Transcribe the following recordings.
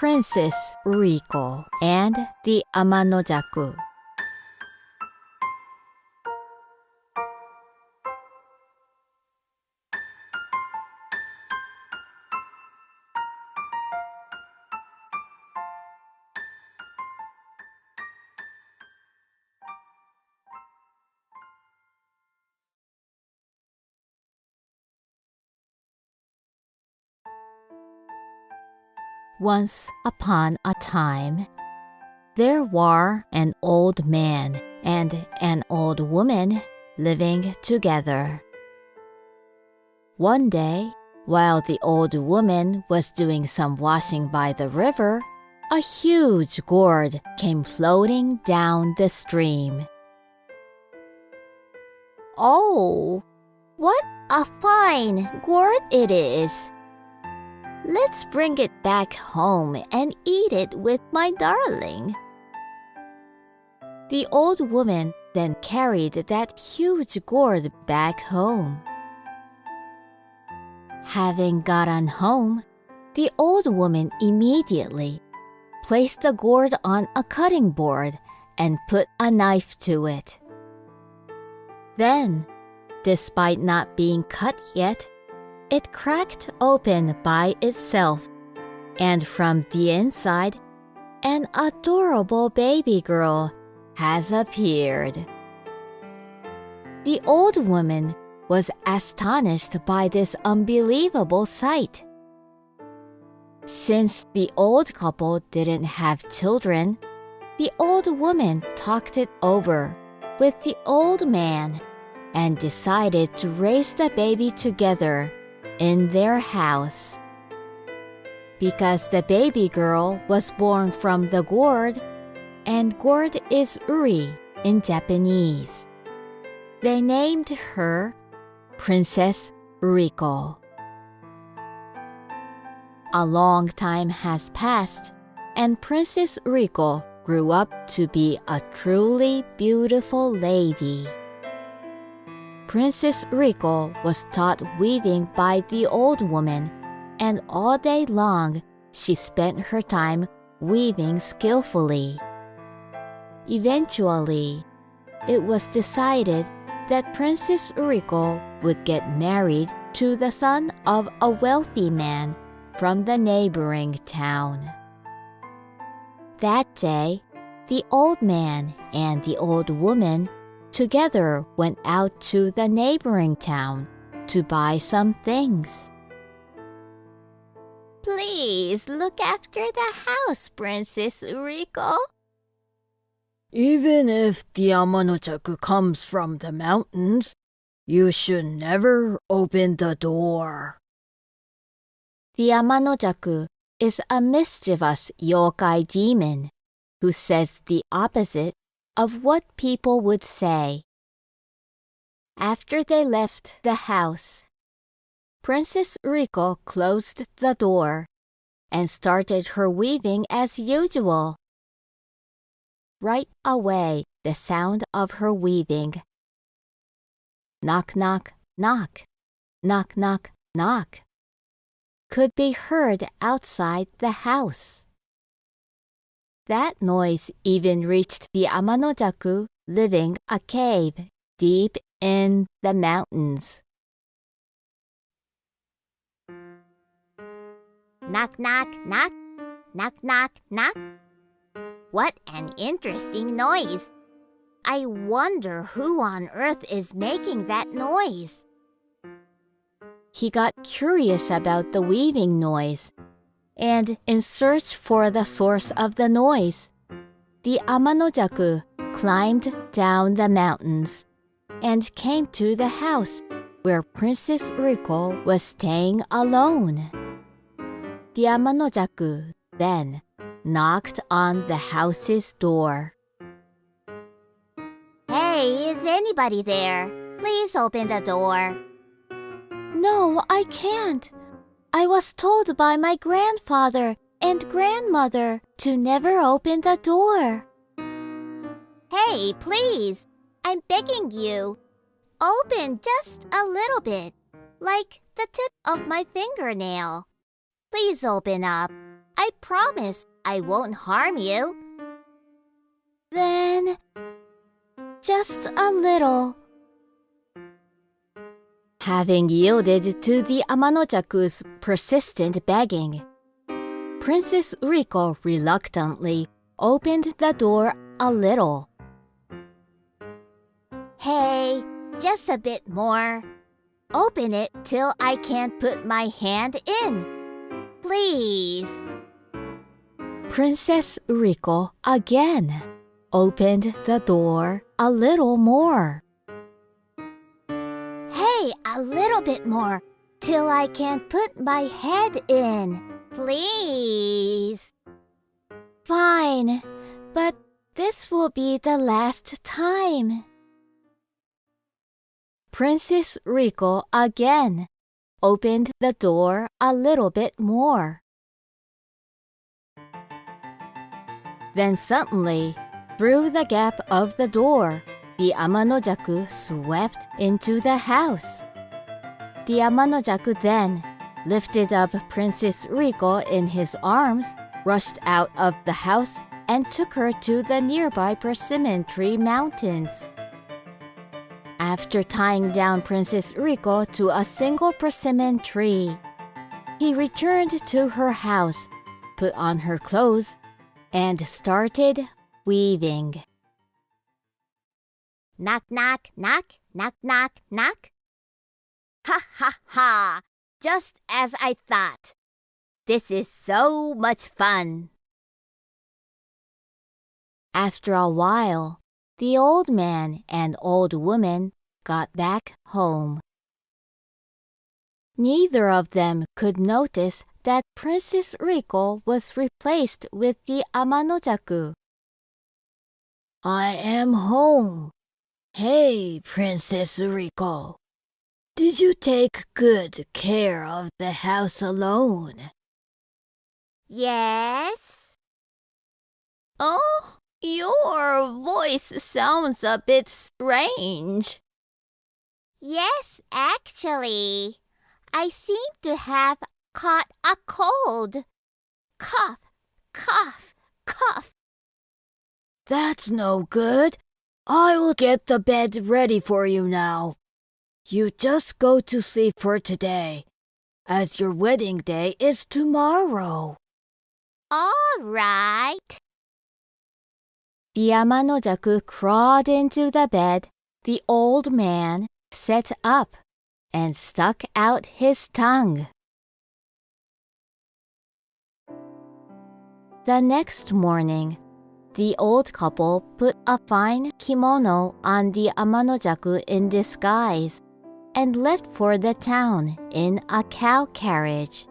Princess Uriko and the Amanojaku. Once upon a time, there were an old man and an old woman living together. One day, while the old woman was doing some washing by the river, a huge gourd came floating down the stream. "Oh, what a fine gourd it is! Let's bring it back home and eat it with my darling." The old woman then carried that huge gourd back home. Having gotten home, the old woman immediately placed the gourd on a cutting board and put a knife to it. Then, despite not being cut yet, it cracked open by itself, and from the inside, an adorable baby girl has appeared. The old woman was astonished by this unbelievable sight. Since the old couple didn't have children, the old woman talked it over with the old man and decided to raise the baby together in their house. Because the baby girl was born from the gourd, and gourd is uri in Japanese, they named her Princess Uriko. A long time has passed, and Princess Uriko grew up to be a truly beautiful lady. Princess Uriko was taught weaving by the old woman, and all day long she spent her time weaving skillfully. Eventually, it was decided that Princess Uriko would get married to the son of a wealthy man from the neighboring town. That day, the old man and the old woman together went out to the neighboring town to buy some things. "Please look after the house, Princess Uriko." "Even if the Amanojaku comes from the mountains, you should never open the door." The Amanojaku is a mischievous yokai demon who says the opposite of what people would say. After they left the house, Princess Uriko closed the door and started her weaving as usual. Right away, the sound of her weaving, knock, knock, knock, knock, knock, knock, could be heard outside the house. That noise even reached the Amanojaku living a cave deep in the mountains. Knock, knock, knock, knock, knock, knock. What an interesting noise. I wonder who on earth is making that noise. He got curious about the weaving noise, and in search for the source of the noise, the Amanojaku climbed down the mountains and came to the house where Princess Uriko was staying alone. The Amanojaku then knocked on the house's door. "Hey, is anybody there? Please open the door." "No, I can't. I was told by my grandfather and grandmother to never open the door." "Hey, please, I'm begging you. Open just a little bit, like the tip of my fingernail. Please open up. I promise I won't harm you. Then, just a little. Having yielded to the Amanojaku's persistent begging, Princess Uriko reluctantly opened the door a little. Hey, just a bit more. Open it till I can't put my hand in. Please. Princess Uriko again opened the door a little more. Hey, a little bit more till I can't put my head in. Please. Fine, but this will be the last time. Princess Uriko again opened the door a little bit more. Then suddenly, through the gap of the door, the Amanojaku swept into the house. The Amanojaku then lifted up Princess Uriko in his arms, rushed out of the house, and took her to the nearby persimmon tree mountains. After tying down Princess Uriko to a single persimmon tree, he returned to her house, put on her clothes, and started weaving. Knock, knock, knock, knock, knock, knock. Ha ha ha! Just as I thought. This is so much fun. After a while, the old man and old woman got back home. Neither of them could notice that Princess Uriko was replaced with the Amanojaku. I am home. Hey, Princess Uriko. Did you take good care of the house alone? Yes? Oh, your voice sounds a bit strange. Yes, actually. I seem to have caught a cold. Cough, cough, cough. That's no good. I will get the bed ready for you now. You just go to sleep for today, as your wedding day is tomorrow. All right. The Amanojaku crawled into the bed the old man set up and stuck out his tongue. The next morning, the old couple put a fine kimono on the Amanojaku in disguise and left for the town in a cow carriage.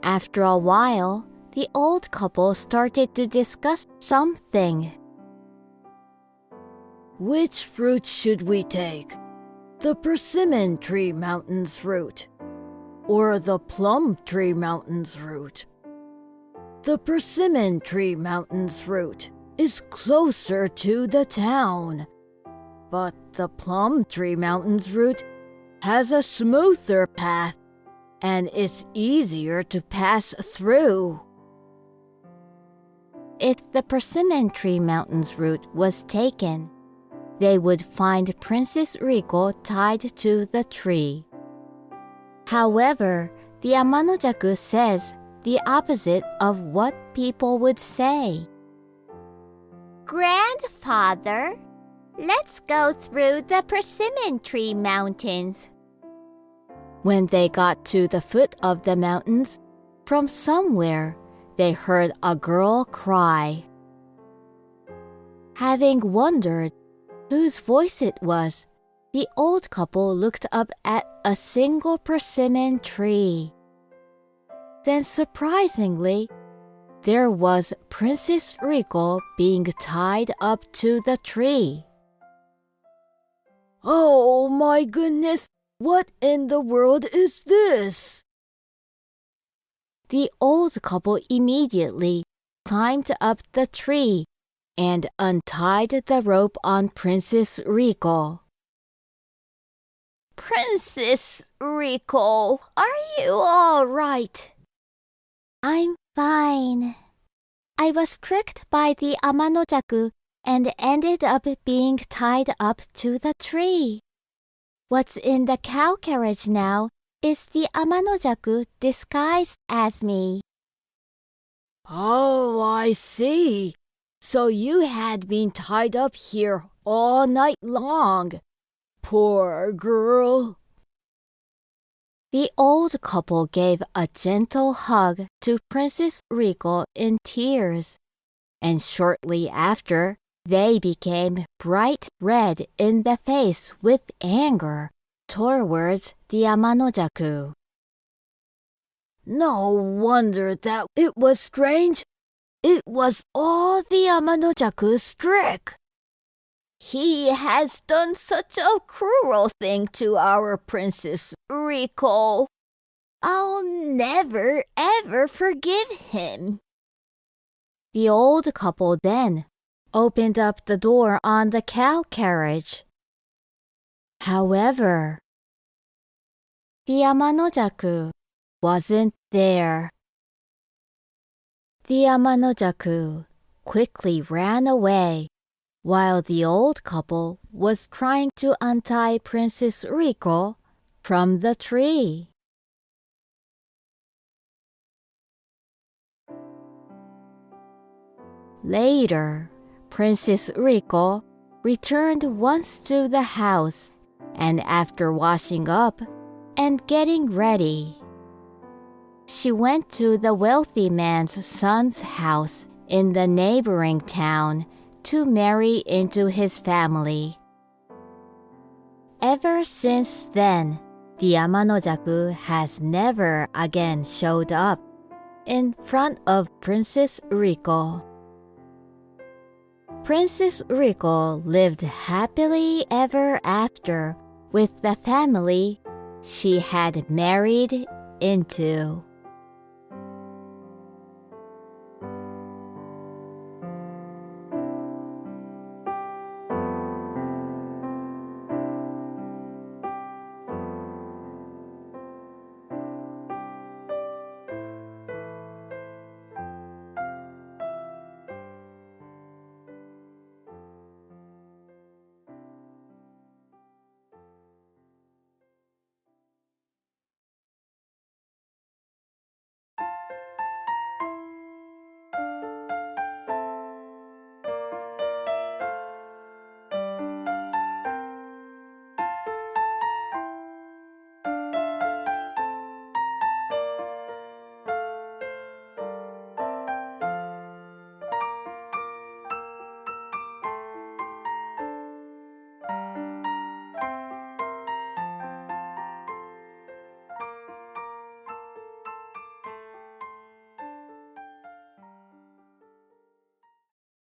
After a while, the old couple started to discuss something. Which route should we take? The Persimmon Tree Mountains route or the Plum Tree Mountains route? The Persimmon Tree Mountains route is closer to the town, but the Plum Tree Mountains route has a smoother path and it's easier to pass through. If the Persimmon Tree Mountains route was taken, they would find Princess Uriko tied to the tree. However, the Amanojaku says the opposite of what people would say. Grandfather, let's go through the Persimmon Tree Mountains. When they got to the foot of the mountains, from somewhere they heard a girl cry. Having wondered whose voice it was, the old couple looked up at a single persimmon tree. Then surprisingly, there was Princess Uriko being tied up to the tree. Oh my goodness, what in the world is this? The old couple immediately climbed up the tree and untied the rope on Princess Uriko. Princess Uriko, are you all right? I'm fine. I was tricked by the Amanojaku and ended up being tied up to the tree. What's in the cow carriage now is the Amanojaku disguised as me. Oh, I see. So you had been tied up here all night long. Poor girl. The old couple gave a gentle hug to Princess Riko in tears, and shortly after, they became bright red in the face with anger towards the Amanojaku. No wonder that it was strange. It was all the Amanojaku's trick. He has done such a cruel thing to our Princess Riko. I'll never, ever forgive him. The old couple then opened up the door on the cow carriage. However, the Amanojaku wasn't there. The Amanojaku quickly ran away while the old couple was trying to untie Princess Riko from the tree. Later, Princess Riko returned once to the house, and after washing up and getting ready, she went to the wealthy man's son's house in the neighboring town to marry into his family. Ever since then, the Amanojaku has never again showed up in front of Princess Riko. Princess Riko lived happily ever after with the family she had married into.